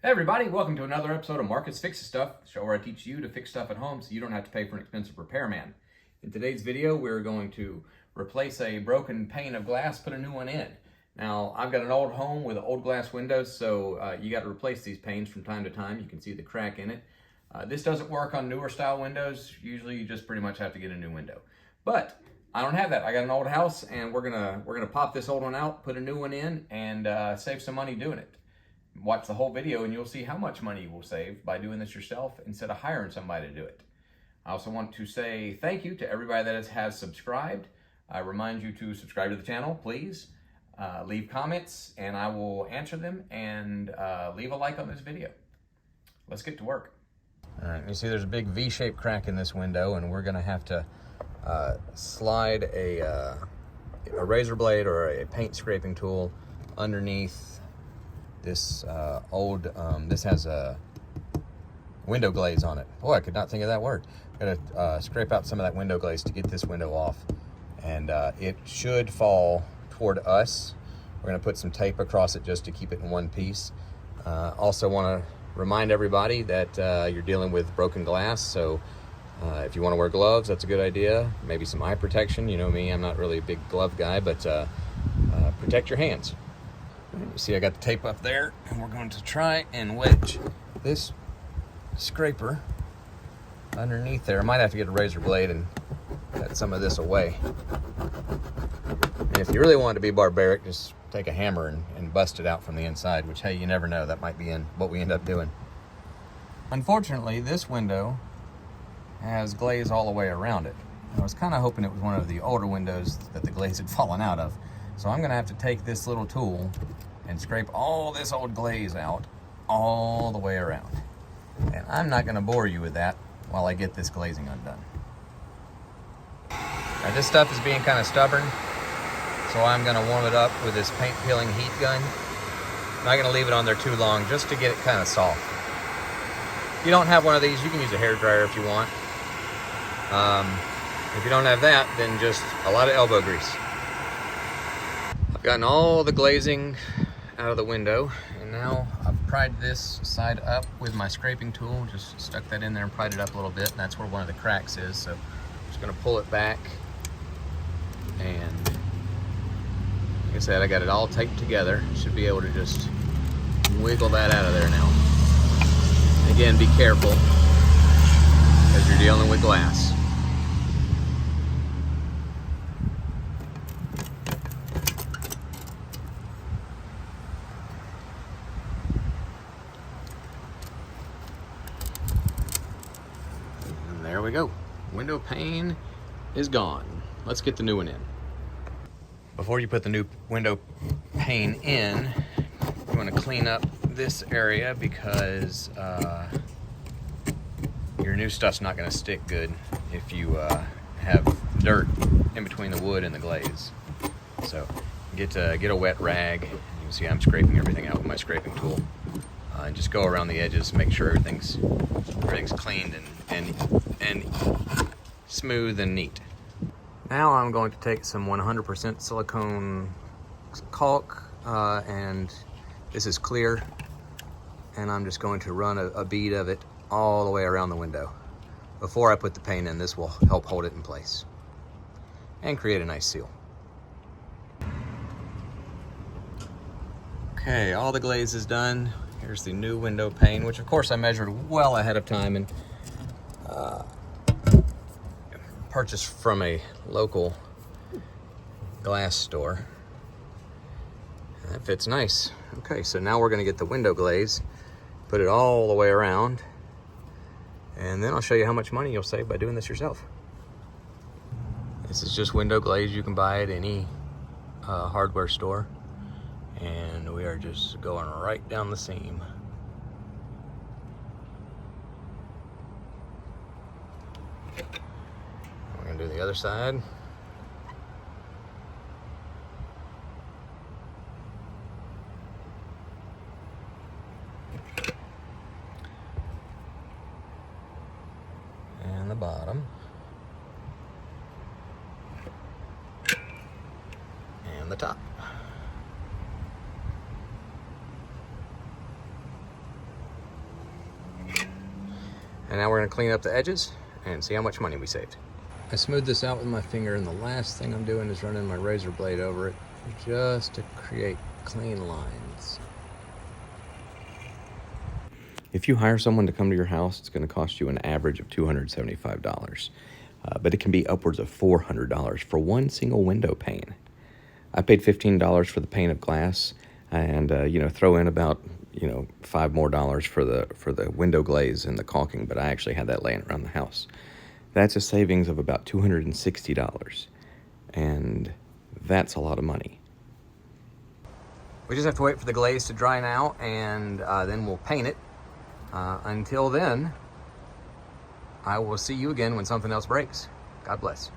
Hey everybody, welcome to another episode of Marcus Fixes Stuff, the show where I teach you to fix stuff at home so you don't have to pay for an expensive repairman. In today's video, we're going to replace a broken pane of glass, put a new one in. Now, I've got an old home with old glass windows, so you got to replace these panes from time to time. You can see the crack in it. This doesn't work on newer style windows. Usually you just pretty much have to get a new window. But I don't have that. I got an old house and we're gonna pop this old one out, put a new one in, and save some money doing it. Watch the whole video and you'll see how much money you will save by doing this yourself instead of hiring somebody to do it. I also want to say thank you to everybody that has subscribed. I remind you to subscribe to the channel, please. Leave comments and I will answer them, and leave a like on this video. Let's get to work. All right, you see there's a big V-shaped crack in this window, and we're gonna have to slide a razor blade or a paint scraping tool underneath this this has a window glaze on it. Boy, I could not think of that word. Gotta scrape out some of that window glaze to get this window off, and it should fall toward us. We're gonna put some tape across it just to keep it in one piece. Also want to remind everybody that you're dealing with broken glass, so if you want to wear gloves, that's a good idea. Maybe some eye protection. You know me, I'm not really a big glove guy, but protect your hands. You see I got the tape up there, and we're going to try and wedge this scraper underneath there. I might have to get a razor blade and cut some of this away. And if you really want to be barbaric, just take a hammer and bust it out from the inside, which, hey, you never know. That might be what we end up doing. Unfortunately, this window has glaze all the way around it. I was kind of hoping it was one of the older windows that the glaze had fallen out of. So I'm gonna have to take this little tool and scrape all this old glaze out all the way around. And I'm not gonna bore you with that while I get this glazing undone. Now this stuff is being kind of stubborn, so I'm gonna warm it up with this paint peeling heat gun. I'm not gonna leave it on there too long just to get it kind of soft. If you don't have one of these, you can use a hairdryer if you want. If you don't have that, then just a lot of elbow grease. Gotten all the glazing out of the window, and now I've pried this side up with my scraping tool. Just stuck that in there and pried it up a little bit, and that's where one of the cracks is. So I'm just gonna pull it back, and like I said, I got it all taped together. Should be able to just wiggle that out of there now. Again, be careful as you're dealing with glass. There we go. Window pane is gone. Let's get the new one in. Before you put the new window pane in, you want to clean up this area because your new stuff's not going to stick good if you have dirt in between the wood and the glaze. So get a wet rag. You can see I'm scraping everything out with my scraping tool. And just go around the edges, make sure everything's cleaned and smooth and neat. Now I'm going to take some 100% silicone caulk, and this is clear, and I'm just going to run a bead of it all the way around the window. Before I put the paint in, this will help hold it in place and create a nice seal. Okay, all the glaze is done. Here's the new window pane, which of course I measured well ahead of time and purchased from a local glass store. And that fits nice. Okay, so now we're gonna get the window glaze, put it all the way around, and then I'll show you how much money you'll save by doing this yourself. This is just window glaze. You can buy it at any hardware store. And we are just going right down the seam. We're gonna do the other side. And the bottom. And the top. And now we're gonna clean up the edges and see how much money we saved. I smoothed this out with my finger, and the last thing I'm doing is running my razor blade over it just to create clean lines. If you hire someone to come to your house, it's gonna cost you an average of $275. But it can be upwards of $400 for one single window pane. I paid $15 for the pane of glass, and throw in about $5 more for the window glaze and the caulking. But I actually had that laying around the house. That's a savings of about $260, and that's a lot of money. We just have to wait for the glaze to dry now, and then we'll paint it. Until then, I will see you again when something else breaks. God bless.